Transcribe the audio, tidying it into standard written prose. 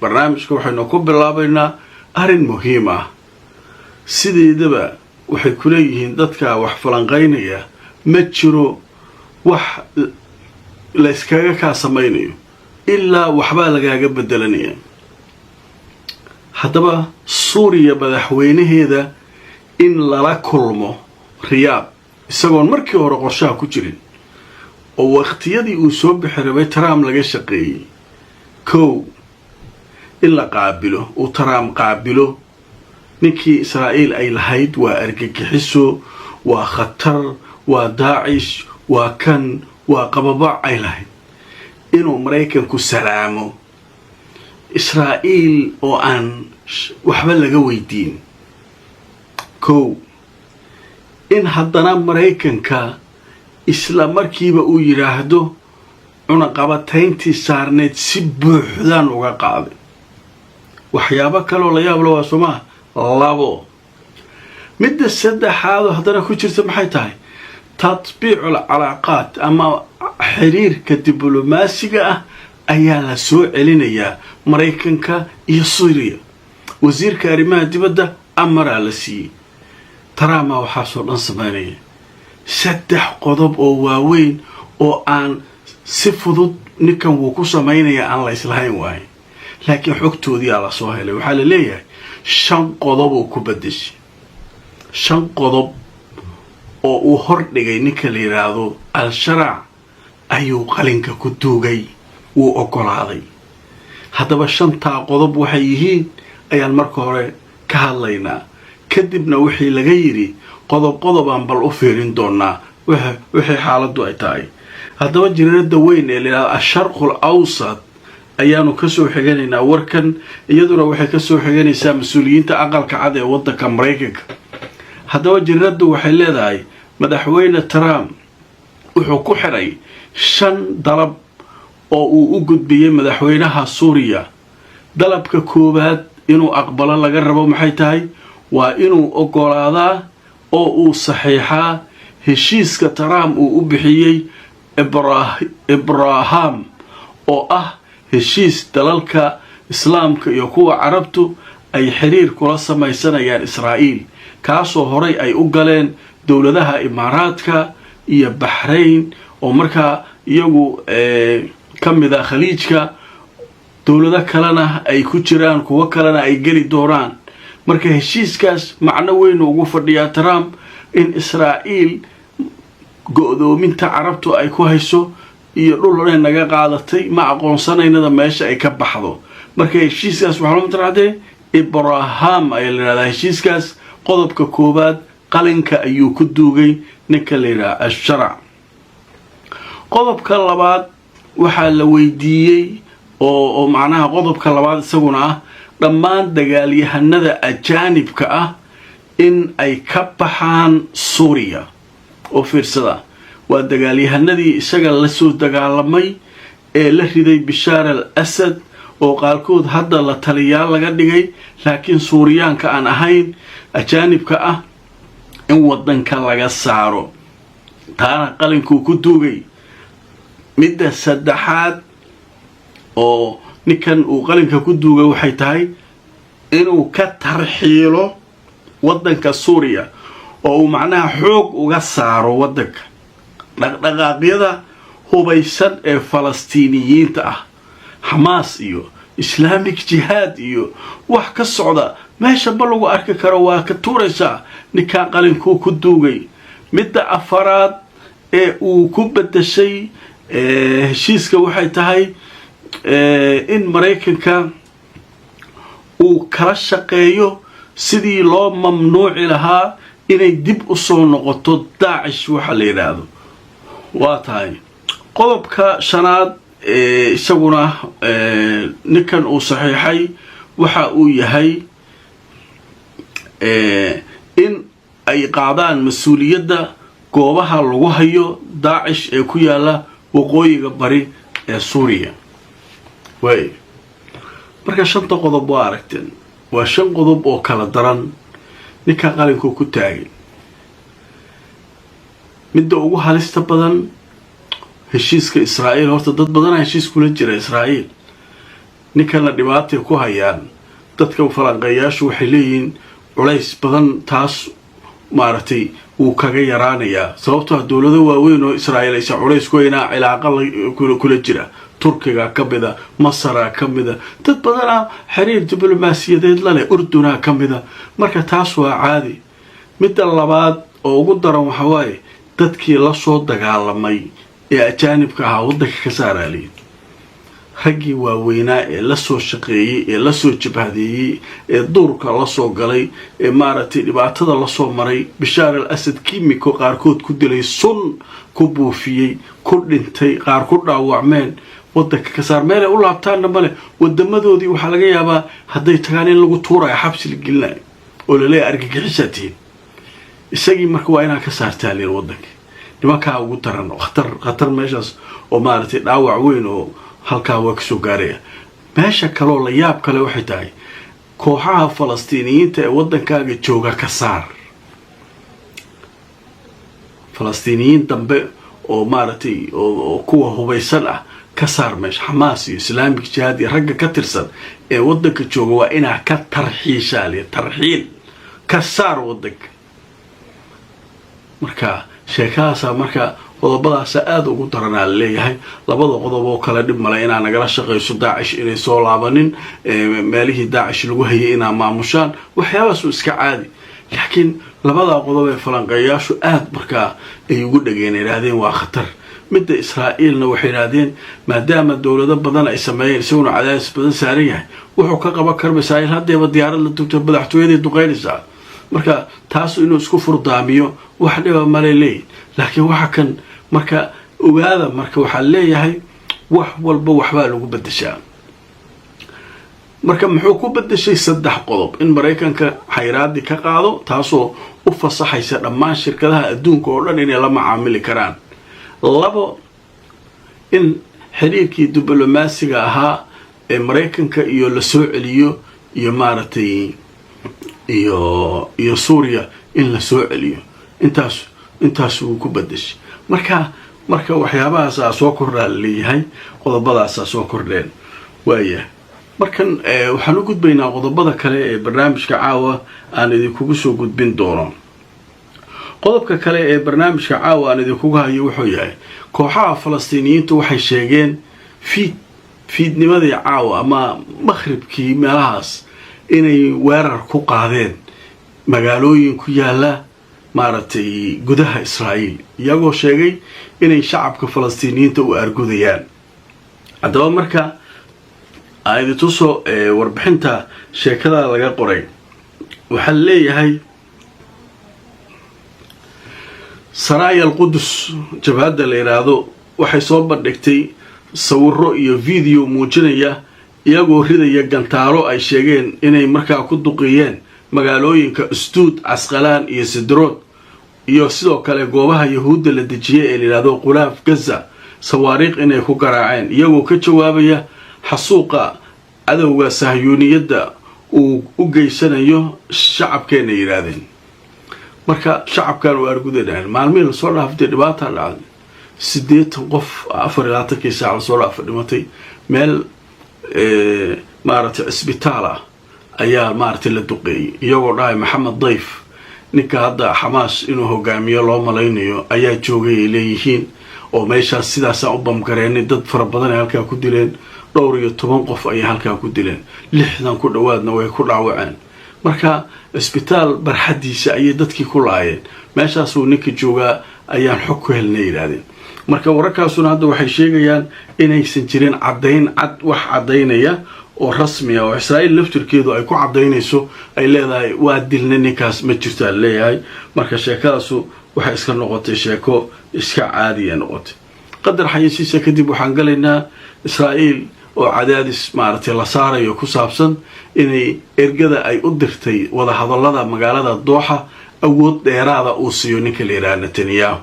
barnaamijka waxaynu ku bilaabaynaa arrin muhiim ah. sideedaba waxay ku leeyihiin dadka wax falanqaynaya ma jiro wax la iskaga kaa samaynayo ilaa waxbaa lagaaga bedelanaya. haddaba suuriya madaxweynaheeda in lala kulmo riyaad isagoon markii hore qorshaha ku jirin oo waqtiyadii uu soo bixi rabay Trump laga shaqeeyey. kow in la qaabilo uu Trump qaabilo ninkii Israa'iil ay lahayd waa argagixiso, waa khatar, waa daacish, waa kan, waa qababac ay lahayd, inuu Maraykanku salaamo Israa'iil oo aan waxba laga weydiin. kow in haddana Maraykanka isla markiiba uu yiraahdo cunaqabatayntii saarneed si buuxdaan uga qaaday. waxyaabo kaloo la yaab leh waa Soomaa labo. midda saddexaad haddana ku jirta maxay tahay tatbiicul calaaqaat ama xiriirka diblomaasiga ah ayaa la soo celinayaa Maraykanka iyo Suuriya. wasiirka arrimaha dibadda amara la siiyey. Trump waxaa soo dhan sameynaya saddex qodob oo waaweyn oo aan si fudud ninkan wuu ku sameynaya aan la islahayn waaye, laakiin xogtoodii la soo helay. waxaa la leeyahay 5 qodob oo ku bedeshay 5 qodob oo uu hordhigay ninka la yiraahdo al-Sharac ayuu qalinka ku duugay, wuu ogolaaday. haddaba 5 qodob waxay yihiin ayaan marka hore ka hadlaynaa, kadibna wixii laga yiri qodob aan bal u fiirin doonaa wixii xaaladdu ay tahay. haddaba jiriirada weyn ee la yiraahdo Asharqul Awsat ayaanu ka soo xiganaynaa warkan, iyaduna waxay ka soo xiganaysaa mas'uuliyiinta aqalka cad ee waddanka Maraykanka. haddaba jiriiradu waxay leedahay madaxweyne Trump wuxuu ku xiray 5 dalab oo uu u gudbiyay madaxweynaha Suuriya. dalabka koowaad inuu aqbalo laga rabo maxay tahay waa inuu ogolaadaa oo uu saxiixaa heshiiska Trump uu u bixiyay Abraham oo ah heshiis dalalka islaamka iyo kuwa carabtu ay xiriir kula samaysanayaan Israa'iil, kaasoo horay ay u galeen dowladaha Imaaraadka iyo Bahrain oo markaa iyagu ka mid ah khaliijka. dowlado kalena ay ku jiraan, kuwa kalena ay geli doonaan. marka heshiiskaas macno weyn ugu fadhiyaa Trump in Israa'iil go'doominta carabtu ay ku hayso iyo dhul ay naga qaadatay ma aqoonsanaynada meesha ay ka baxdo. marka heshiiskaas waxa loo tiraahday Abraham ay leedahay. heshiiskaas qodobka koobaad qalinka ayuu ku duugay ninka la yiraahdo al-Sharac. qodobka labaad waxaa la weydiiyey oo macnaha qodobka labaad isaguna ah dhammaan dagaalyahanada ajaanibka ah in ay ka baxaan Suuriya. oo fiirsada waa dagaalyahanadii isaga la soo dagaalamay ee la riday Bashar al-Assad oo qaarkood hadda la taliyaal laga dhigay, laakiin Suuriyaanka aan ahayn ajaanibka ah in waddanka laga saaro. taana qalinkuu ku duugay. midda saddexaad oo ninkan uu qalinka ku duugay waxay tahay inuu ka tarxiilo waddanka Suuriya oo uu macnaha xoog uga saaro waddanka dhaqdhaqaaqyada hubaysan ee Falastiiniyiinta ah. Hamas iyo Islamic Jihad iyo wax ka socda meesha ba lagu arki karo waa ka tuuraysaa ninkan qalinkuu ku duugay. midda afaraad ee uu ku bedeshay heshiiska waxay tahay in Maraykanka uu kala shaqeeyo sidii loo mamnuuci lahaa inay dib u soo noqoto daacish waxa la yiraahdo. waa tahay qodobka shanaad isaguna ninkan uu saxiixay waxa uu yahay in ay qaadaan mas'uuliyadda goobaha lagu hayo daacish ee ku yaala waqooyiga bari ee Suuriya. marka 5 qodob waa aragteen, waa 5 qodob oo kala daran ninka qalinka ku taagay. midda ugu halista badan heshiiska Israa'iil. horta dad badan heshiis kula jira Israa'iil ninkana dhibaatay ku hayaan dadka falanqeeyaashu waxay leeyihiin culays badan taas maaragtay wuu kaga yaraanayaa sababtoo dowlado waaweyn oo Israa'iil aysan culays ku haynaa cilaaqa kula jira turkiga ka mida masar ka mida dad badan xiriir diblomaasiyadeed la leh urduna ka mida marka taas waa caadi mid labaad oo ugu daran waxa waaye dadkii la soo dagaalamay ee ajaanibka ah wadanka ka saaraalay ragii waaweynaa ee la soo shaqeeyay ee la soo jabhadeeyay ee duurka la soo galay ee maaragtay dhibaatada la soo maray Bishaar al-Asad kiimiko qaarkood ku dilay sun ku buufiyay ku dhintay qaar ku dhaawacmeen wadanka ka saar meel u laabtaan male wadamadoodii waxa laga yaabaa haday tagaan in lagu tuurayo xabsi la gelinayo oo la leeyahay argagixisaatiin isagii marka waa inaan ka saartaan leer wadanka nimanka ugu daran khatar meeshaas oo maaragtay dhaawac weyn oo halka waa ka soo gaaraya meesha kale la yaab kale waxay tahay kooxaha Falastiiniyiinta ee wadankaaga jooga ka saar Falastiiniyiin dambe oo maaragtay oo kuwa hubaysan ah ka saar meesha Hamas iyo Islamic Jihad iyo ragga ka tirsan ee wadanka jooga waa inaa ka tarxiil ka saar wadanka marka sheekaasa marka qodobadaas aad ugu daranaa leeyahay labada qodob oo kala dhib male inaan nagala shaqeyso Daacish inay soo laabanin meelihii Daacish lagu hayay inaa maamushaan waxyaabaas iska caadi laakiin labada qodob ee falanqeeyaashu aad marka ay ugu dhageynayeen waa khatar midda Israa'iilna waxay raadeen maadaama dawlado badan ay sameeyeen isaguna cadaadis badan saaran yahay wuxuu ka qaban karaa Israa'iil hadeeba diyaarad la dugtay madaxtooyada duqeynaysa marka taas inuu isku furdaamiyo wax dhiba ma leeyahay laakiin waxa kan marka ogaada marka waxa leeyahay wax walba waxba lagu bedeshaa marka muxuu ku bedeshay saddex qodob in Mareykanka xayiraadi ka qaado taasoo u fasaxaysa dhammaan shirkadaha adduunka oo dhan inay la macaamili karaan labo in xiriirkii diblomaasiga ahaa ee Mareykanka iyo la soo celiyo iyo maaragtay iyo Suuriya in la soo celiyo intaas uu ku bedeshay marka waxyaabahaas soo kordhaa leeyahay qodobadaas soo kordheen waaya markan waxaan u gudbaynaa qodobada kale ee barnaamijka caawa aan idinku soo gudbin doono qodobka kale ee barnaamijka caawa aan idinku hayo wuxuu yahay kooxaha Falastiiniyiintu waxay sheegeen fiidnimadii caawa ama maghribkii meelahaas inay weerar ku qaadeen magaalooyin ku yaala maaragtay gudaha Israa'iil iyagoo sheegay inay shacabka Falastiiniyiinta u argudayaan hadaba marka ay tuso warbixinta sheekada laga qoray waxa leeyahay Saraaya al-Qudus jabhada la yiraahdo waxay soo bandhigtay sawirro iyo video muujinaya iyagoo ridaya gantaalo ay sheegeen inay markaa ku duqeeyeen magaalooyinka Asduud Asqalaan iyo Sidrood iyo sidoo kale goobaha Yahuudda la dejiyay ee yiraahdo Qulaaf Gaza sawaariikh inay ku garaaceen iyagoo ka jawaabaya xasuuqa adawga Sahyuuniyadda uu u geysanayo shacabkeena yiraahdeen marka shacabkan oo argudeen maalmihii soo dhaaftay dhibaato dhacday 8 qof 24 saac soo dhaafay dhimatay meel maaragtay isbitaal ayaa maaragtay la duqeeyay iyagoo dhahay Maxamed Dayf ninka hadda Hamas inuu hogaamiyo loo malaynayo ayaa joogay leeyihiin oo meeshaas sidaas u bamgareeyay dad fara badan ay halka ku dileen dhowr iyo 10 qof ay halka ku dileen 60 ku dhawaadna way ku dhaawaceen marka isbitaal barxadiisa ay dadkii ku laayeen meeshaas uu ninka jooga ayaan xog ku helnay yiraahdeen marka wararkaasuna hadda waxay sheegayaan inaysan jirin cad wax cadeynaya oo rasmi ah oo Israa'iil laftirkeedu ay ku cadeynayso ay leedahay waa dilna ninkaas ma jirto leeyahay marka sheekadaasu waxa iska noqotay sheeko iska caadi ah noqotay qadar xayisiisa kadib waxaan galaynaa Israa'iil oo cadaadis maaragtay la saarayo ku saabsan inay ergada ay u dirtay wada hadallada magaalada Dooxa awood dheeraada uu siiyo ninka la yiraahdo Netanyahu